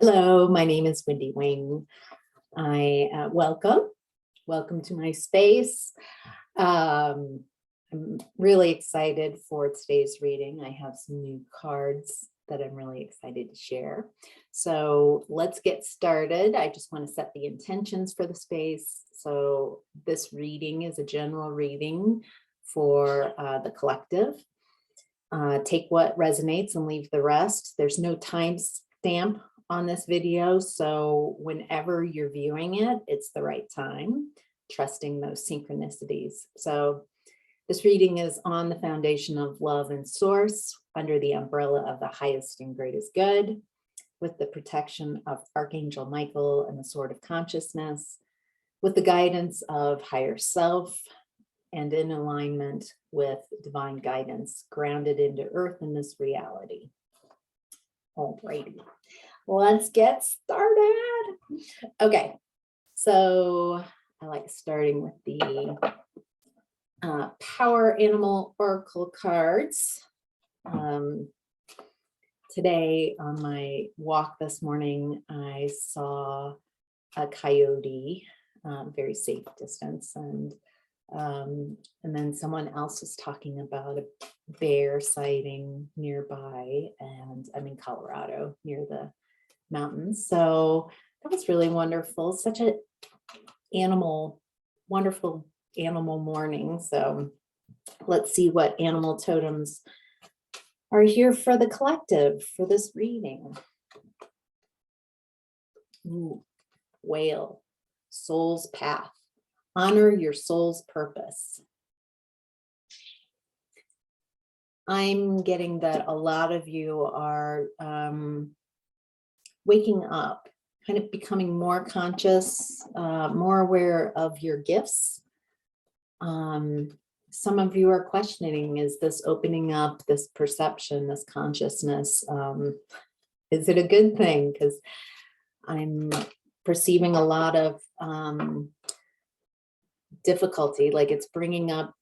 Hello, my name is Wendy Wing. Welcome to my space. I'm really excited for today's reading. I have some new cards that I'm really excited to share. So let's get started. I just want to set the intentions for the space. So this reading is a general reading for the collective. Take what resonates and leave the rest. There's no time stamp on this video, so whenever you're viewing it, it's the right time, trusting those synchronicities. So this reading is on the foundation of love and source, under the umbrella of the highest and greatest good, with the protection of Archangel Michael and the sword of consciousness, with the guidance of higher self, and in alignment with divine guidance, grounded into earth in this reality. Alrighty. Let's get started. Okay, so I like starting with the Power Animal Oracle cards. Today on my walk this morning, I saw a coyote, very safe distance, and then someone else was talking about a bear sighting nearby, and I'm in Colorado near the mountains. So that was really wonderful. Such a wonderful animal morning. So let's see what animal totems are here for the collective for this reading. Ooh, whale, soul's path. Honor your soul's purpose. I'm getting that a lot of you are waking up, kind of becoming more conscious, more aware of your gifts. Some of you are questioning, is this opening up, this perception, this consciousness? Is it a good thing? Because I'm perceiving a lot of difficulty, like it's bringing up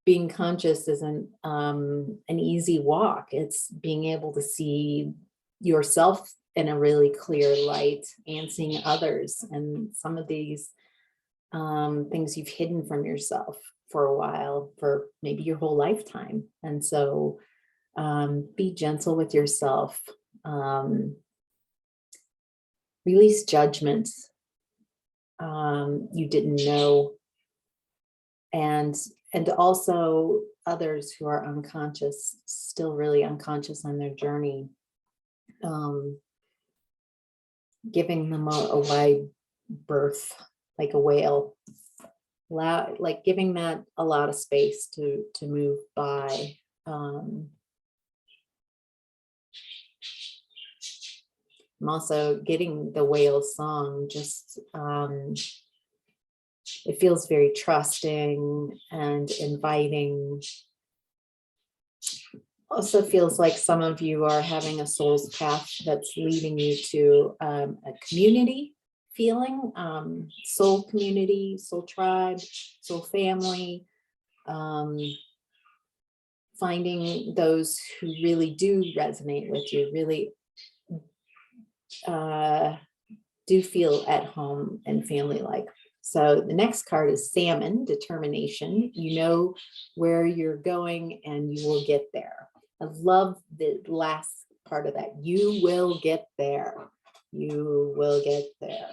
being conscious isn't an easy walk. It's being able to see yourself in a really clear light and seeing others, and some of these things you've hidden from yourself for a while, for maybe your whole lifetime. And so be gentle with yourself, release judgments you didn't know, and also others who are unconscious, still really unconscious on their journey. Giving them a wide berth, like a whale, like giving that a lot of space to move by. I'm also getting the whale song, just it feels very trusting and inviting. Also feels like some of you are having a soul's path that's leading you to a community feeling, soul community, soul tribe, soul family, finding those who really do resonate with you, really do feel at home and family-like. So the next card is Salmon, determination. You know where you're going and you will get there. I love the last part of that. You will get there. You will get there.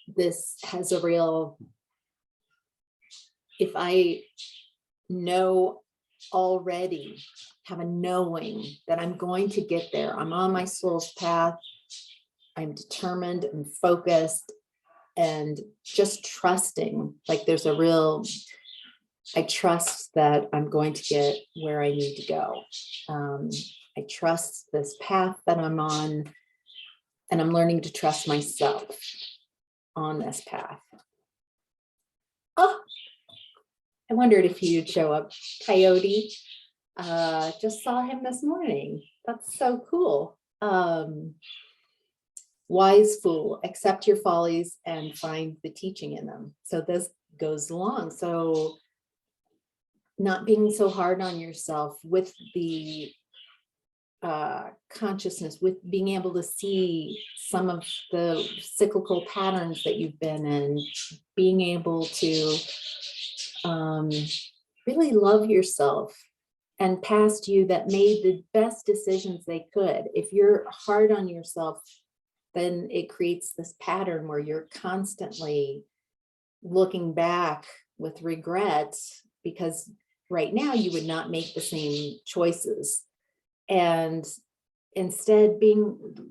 This has a real, if I know already, have a knowing that I'm going to get there. I'm on my soul's path. I'm determined and focused and just trusting, like there's a real, I trust that I'm going to get where I need to go. I trust this path that I'm on, and I'm learning to trust myself on this path. Oh, I wondered if you'd show up, Coyote. Just saw him this morning. That's so cool. Wise fool, accept your follies and find the teaching in them. So this goes along. So not being so hard on yourself with the consciousness, with being able to see some of the cyclical patterns that you've been in, being able to really love yourself, and past you that made the best decisions they could. If you're hard on yourself, then it creates this pattern where you're constantly looking back with regret, because right now you would not make the same choices. And instead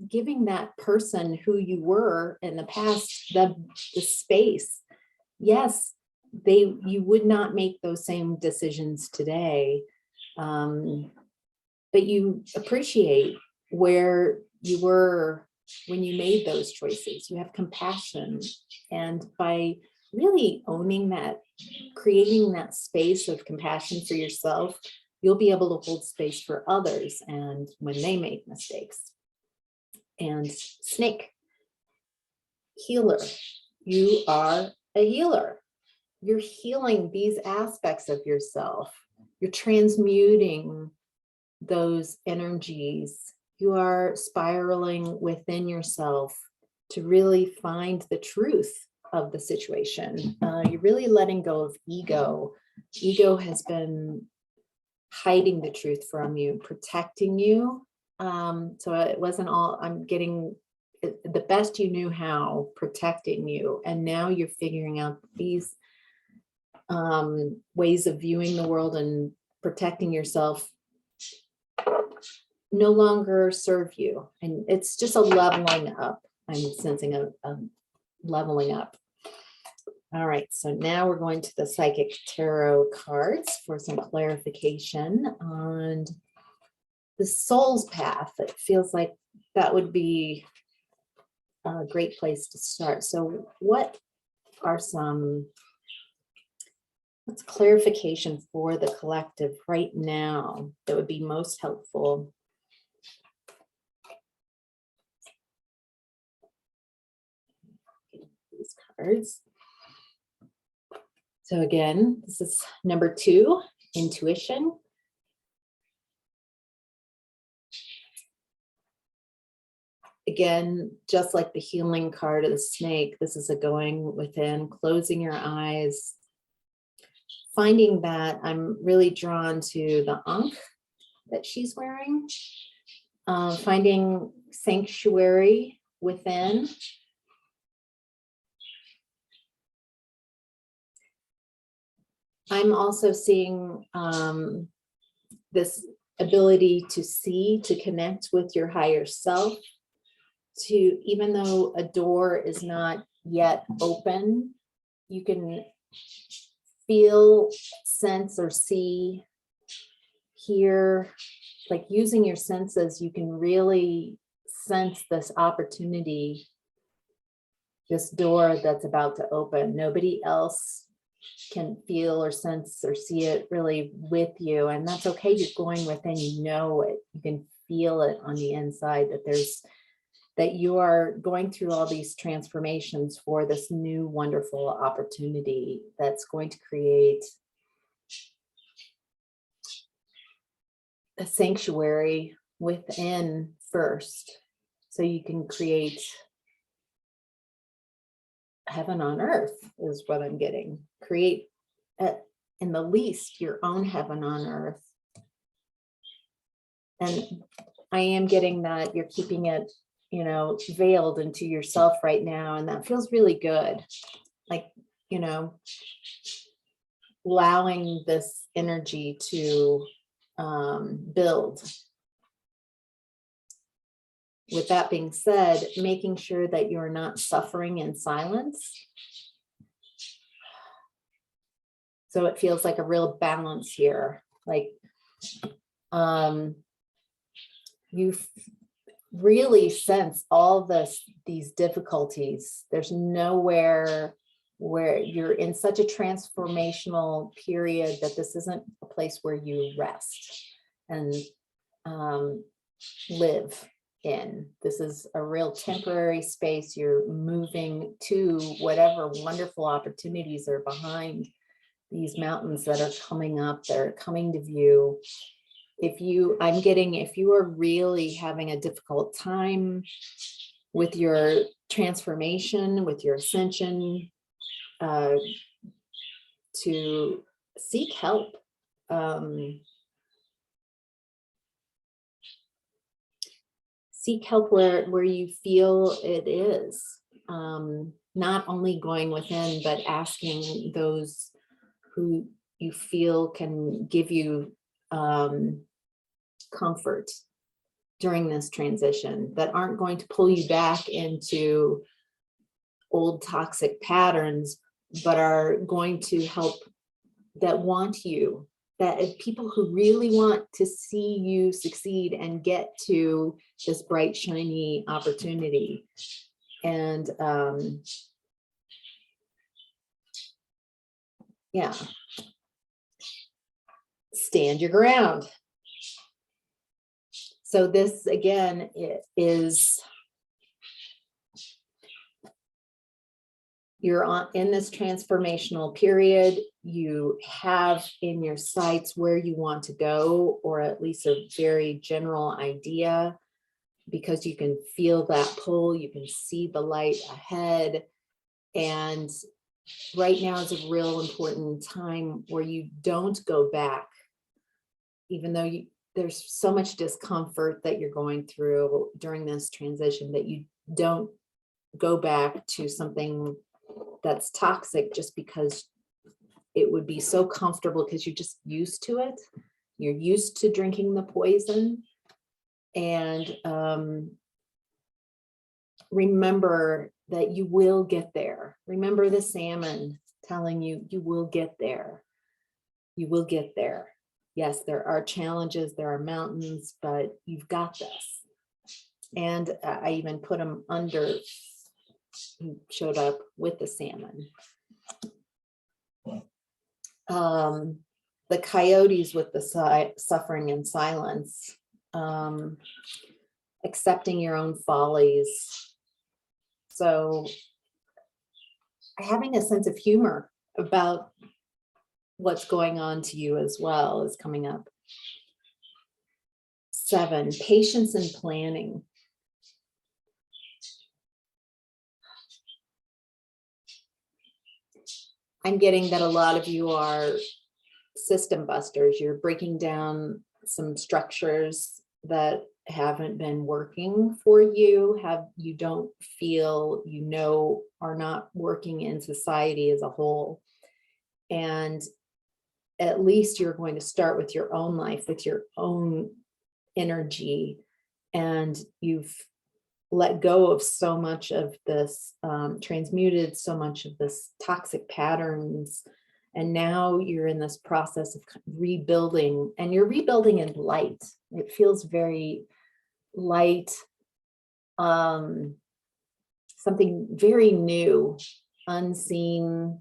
giving that person who you were in the past the space. Yes, you would not make those same decisions today, but you appreciate where you were when you made those choices. You have compassion, and by really owning that, creating that space of compassion for yourself, you'll be able to hold space for others and when they make mistakes. And snake, healer. You are a healer. You're healing these aspects of yourself. You're transmuting those energies. You are spiraling within yourself to really find the truth of the situation. You're really letting go of ego. Ego has been hiding the truth from you, protecting you. So it wasn't all, I'm getting the best you knew how, protecting you. And now you're figuring out these ways of viewing the world and protecting yourself no longer serve you. And it's just a leveling up. I'm sensing a leveling up. All right, so now we're going to the Psychic Tarot cards for some clarification on the soul's path. It feels like that would be a great place to start. So what are what's clarification for the collective right now that would be most helpful? These cards. So again, this is number 2, intuition. Again, just like the healing card of the snake, this is a going within, closing your eyes, finding that I'm really drawn to the ankh that she's wearing, finding sanctuary within. I'm also seeing this ability to see, to connect with your higher self, to, even though a door is not yet open, you can feel, sense, or see, hear, like using your senses, you can really sense this opportunity, this door that's about to open. Nobody else can feel or sense or see it really with you, and that's okay. You're going within, you know it, you can feel it on the inside, that you are going through all these transformations for this new wonderful opportunity that's going to create a sanctuary within first, so you can create heaven on earth, is what I'm getting. Create in the least your own heaven on earth. And I am getting that you're keeping it, veiled into yourself right now, and that feels really good. Like, allowing this energy to build. With that being said, making sure that you're not suffering in silence. So it feels like a real balance here. Like you really sense all these difficulties. There's nowhere where you're in such a transformational period that this isn't a place where you rest and live in. This is a real temporary space. You're moving to whatever wonderful opportunities are behind these mountains that are coming up, they're coming to view. if you are really having a difficult time with your transformation, with your ascension, to seek help. Seek help where you feel it is. Not only going within, but asking those who you feel can give you comfort during this transition, that aren't going to pull you back into old toxic patterns, but are going to help, that want you, that people who really want to see you succeed and get to this bright, shiny opportunity. And yeah, stand your ground. So this again is, you're in this transformational period. You have in your sights where you want to go, or at least a very general idea, because you can feel that pull, you can see the light ahead. And right now is a real important time where you don't go back, even though there's so much discomfort that you're going through during this transition, that you don't go back to something that's toxic just because it would be so comfortable, because you're just used to it. You're used to drinking the poison. And remember that you will get there. Remember the salmon telling you, you will get there. You will get there. Yes, there are challenges, there are mountains, but you've got this. And I even put them under, he showed up with the salmon. The coyotes with the suffering and silence, accepting your own follies. So having a sense of humor about what's going on to you as well is coming up. 7, patience and planning. I'm getting that a lot of you are system busters. You're breaking down some structures that haven't been working for you, you don't feel, are not working in society as a whole. And at least you're going to start with your own life, with your own energy, and you've let go of so much of this, transmuted so much of this toxic patterns. And now you're in this process of rebuilding, and you're rebuilding in light. It feels very light, something very new, unseen,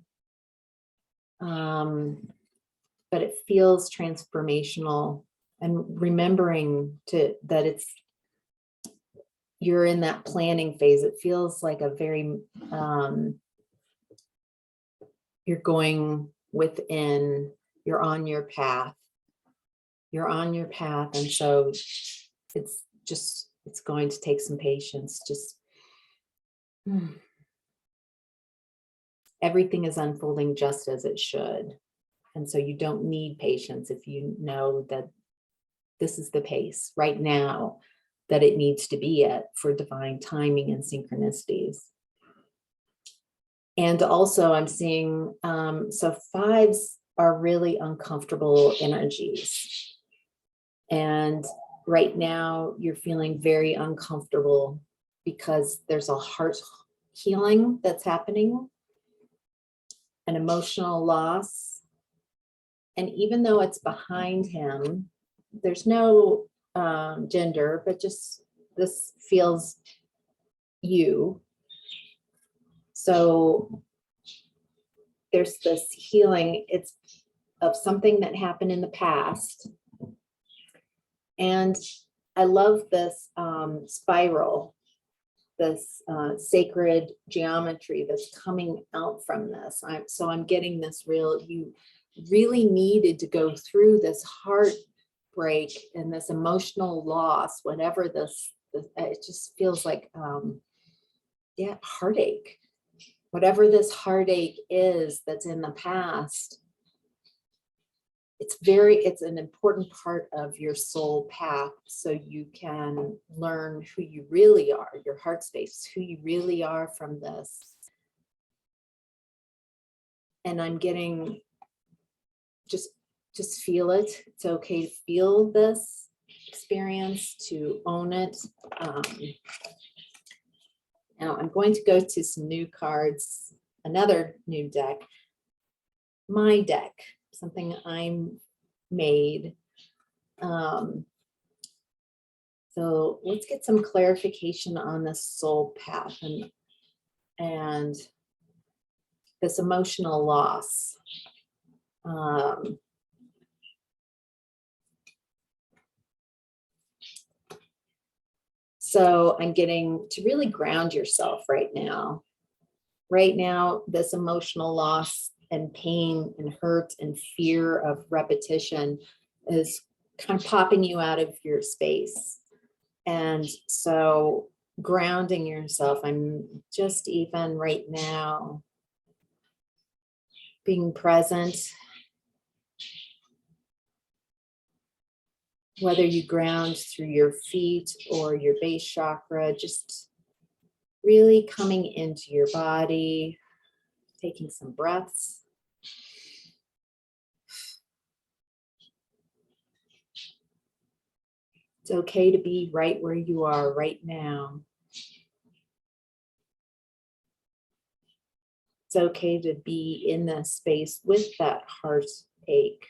but it feels transformational. And remembering that you're in that planning phase. It feels like a very, you're going within, you're on your path. You're on your path. And so it's going to take some patience. Everything is unfolding just as it should. And so you don't need patience if you know that this is the pace right now that it needs to be at for divine timing and synchronicities. And also I'm seeing, so 5s are really uncomfortable energies. And right now you're feeling very uncomfortable because there's a heart healing that's happening, an emotional loss. And even though it's behind him, there's no gender, but just this feels you. So there's this healing, it's of something that happened in the past. And I love this spiral, this sacred geometry that's coming out from this. So I'm getting this you really needed to go through this heartbreak heartbreak and this emotional loss, whatever this it just feels like, heartache. Whatever this heartache is that's in the past, it's an important part of your soul path, so you can learn who you really are, your heart space, who you really are from this. And I'm getting, just feel it. It's okay to feel this experience, to own it. Now I'm going to go to some new cards, another new deck, my deck, something I made. So let's get some clarification on this soul path and this emotional loss. So I'm getting to really ground yourself right now. Right now, this emotional loss and pain and hurt and fear of repetition is kind of popping you out of your space. And so grounding yourself, I'm just even right now being present. Whether you ground through your feet or your base chakra, just really coming into your body, taking some breaths. It's okay to be right where you are right now. It's okay to be in that space with that heartache.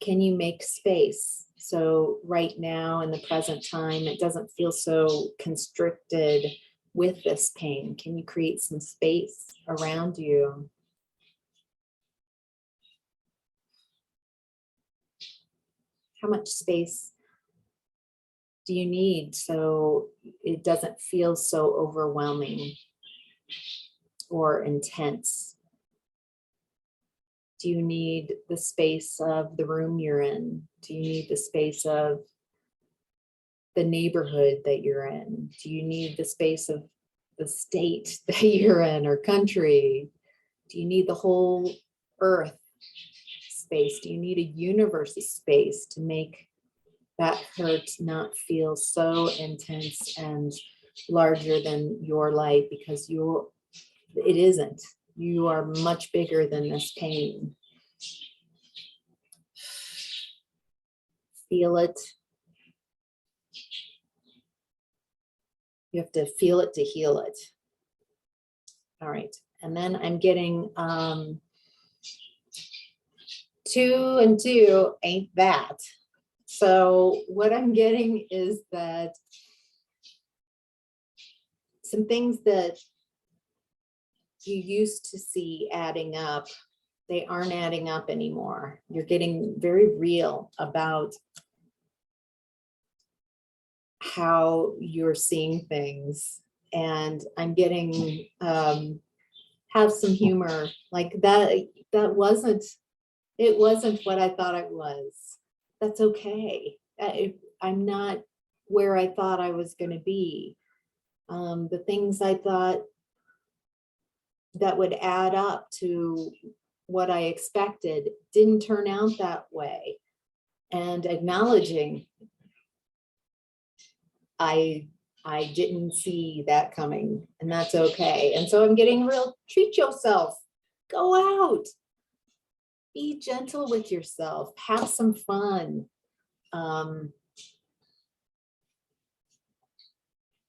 Can you make space? So right now in the present time, it doesn't feel so constricted with this pain. Can you create some space around you? How much space do you need so it doesn't feel so overwhelming or intense? Do you need the space of the room you're in? Do you need the space of the neighborhood that you're in? Do you need the space of the state that you're in or country? Do you need the whole earth space? Do you need a universe space to make that hurt not feel so intense and larger than your life? Because it isn't. You are much bigger than this pain. Feel it. You have to feel it to heal it. All right. And then I'm getting 2 and 2 ain't that. So what I'm getting is that some things that you used to see adding up, they aren't adding up anymore. You're getting very real about how you're seeing things. And I'm getting, have some humor like that. It wasn't what I thought it was. That's okay. I'm not where I thought I was going to be. The things I thought that would add up to what I expected didn't turn out that way. And acknowledging I didn't see that coming, and that's okay. And so I'm getting real, treat yourself, go out, be gentle with yourself, have some fun.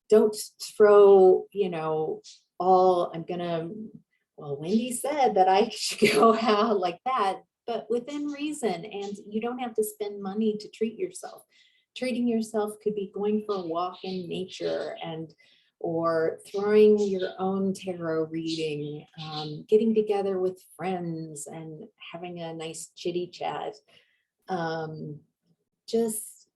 Don't throw, well, Wendy said that I should go out like that, but within reason. And you don't have to spend money to treat yourself. Treating yourself could be going for a walk in nature or throwing your own tarot reading, getting together with friends and having a nice chitty chat. Just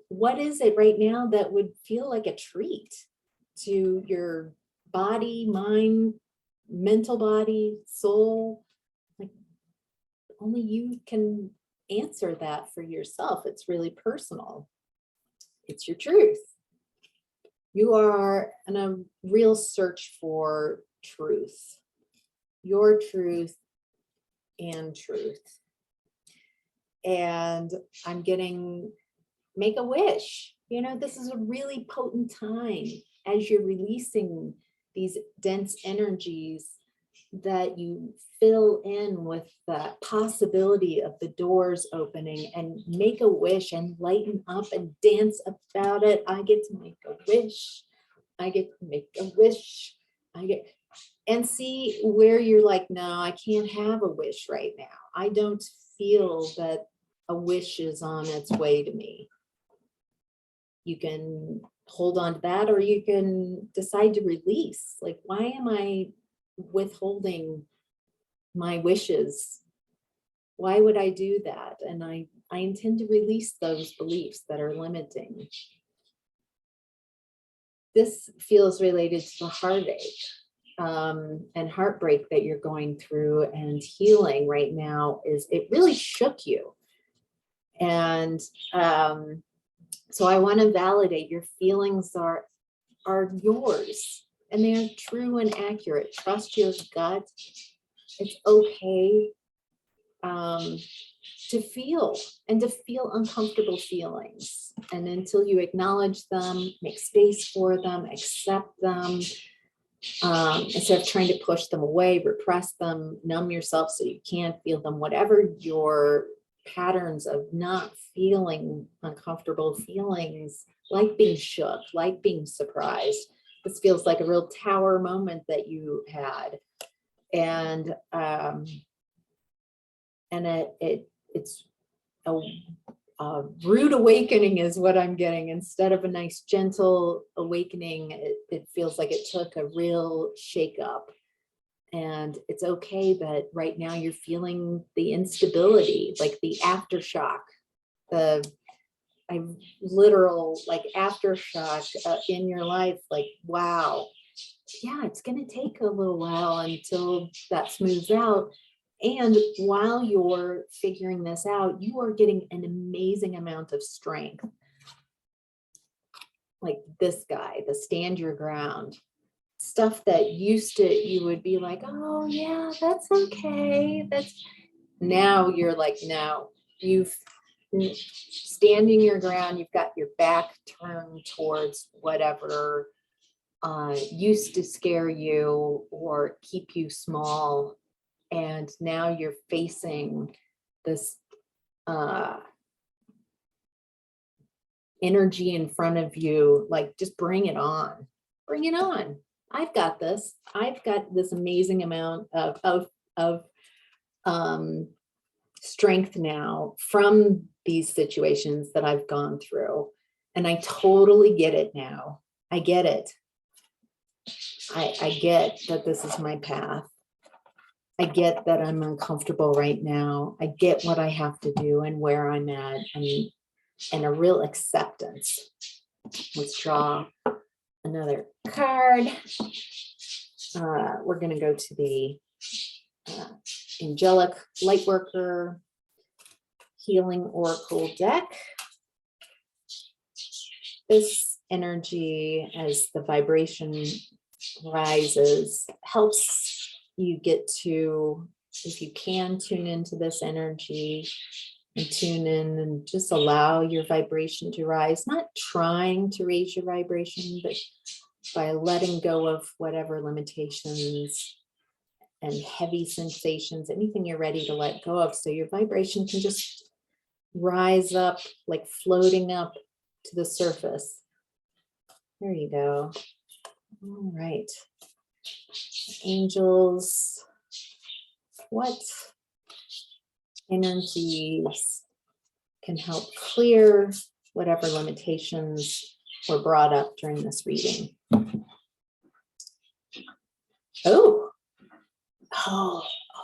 what is it right now that would feel like a treat to your body, mind, mental body, soul? Like, only you can answer that for yourself. It's really personal. It's your truth. You are in a real search for truth, your truth and truth. And I'm getting, make a wish. You know, this is a really potent time as you're releasing these dense energies, that you fill in with the possibility of the doors opening, and make a wish and lighten up and dance about it. I get to make a wish. I get to make a wish. And see where you're like, no, I can't have a wish right now. I don't feel that a wish is on its way to me. You can hold on to that, or you can decide to release. Like, why am I withholding my wishes? Why would I do that? And I intend to release those beliefs that are limiting. This feels related to the heartache and heartbreak that you're going through, and healing right now. Is it really shook you? And so I want to validate your feelings are yours, and they're true and accurate. Trust your gut. It's okay to feel, and to feel uncomfortable feelings. And until you acknowledge them, make space for them, accept them, instead of trying to push them away, repress them, numb yourself so you can't feel them, whatever your patterns of not feeling uncomfortable feelings, like being shook, like being surprised. This feels like a real tower moment that you had. And it's a rude awakening is what I'm getting. Instead of a nice gentle awakening, it feels like it took a real shake up. And it's okay that right now you're feeling the instability, like the aftershock, the literal like aftershock in your life. Like, wow, yeah, it's going to take a little while until that smooths out. And while you're figuring this out, you are getting an amazing amount of strength. Like this guy, the stand your ground stuff that used to, you would be like, oh yeah, that's okay. That's, now you're like, no, you've standing your ground. You've got your back turned towards whatever used to scare you or keep you small. And now you're facing this energy in front of you. Like, just bring it on. Bring it on. I've got this. I've got this amazing amount of strength now from these situations that I've gone through. And I totally get it now. I get it. I get that this is my path. I get that I'm uncomfortable right now. I get what I have to do and where I'm at, and a real acceptance. Let's draw another card. We're going to go to the Angelic Lightworker Healing Oracle deck. This energy, as the vibration rises, helps you get to, if you can, tune into this energy and tune in and just allow your vibration to rise. Not trying to raise your vibration, but by letting go of whatever limitations and heavy sensations, anything you're ready to let go of, so your vibration can just rise up, like floating up to the surface. There you go. All right. Angels, what energies can help clear whatever limitations were brought up during this reading? Oh,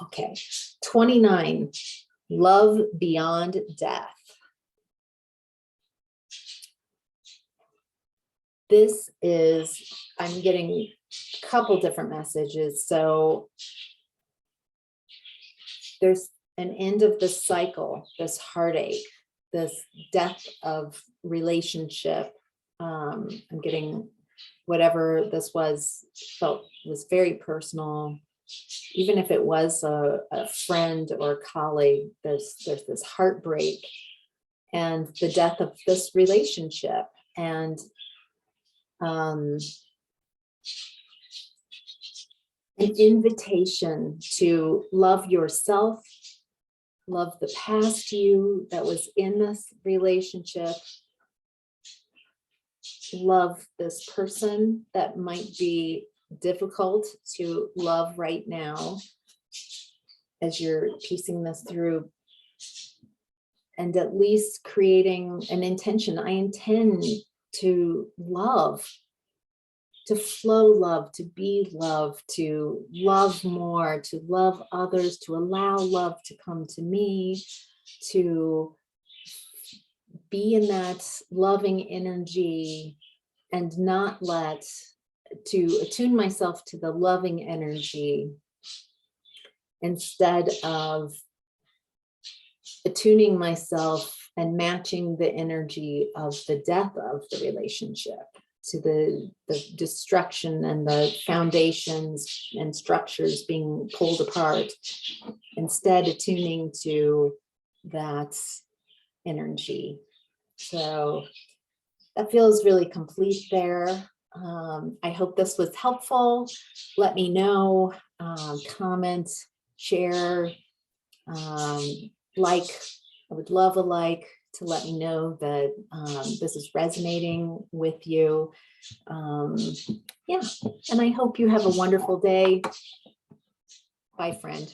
okay. 29, love beyond death. This is, I'm getting a couple different messages. So there's an end of this cycle, this heartache, this death of relationship. I'm getting whatever this was, felt was very personal. Even if it was a friend or a colleague, there's this heartbreak and the death of this relationship. And an invitation to love yourself, love the past you that was in this relationship, love this person that might be difficult to love right now as you're piecing this through, and at least creating an intention. I intend to love, to flow love, to be love, to love more, to love others, to allow love to come to me, to be in that loving energy and not to attune myself to the loving energy instead of attuning myself and matching the energy of the death of the relationship to the destruction and the foundations and structures being pulled apart, instead attuning to that energy. So that feels really complete there. I hope this was helpful. Let me know, comment, share, like. I would love a like to let me know that this is resonating with you. Yeah, and I hope you have a wonderful day. Bye, friend.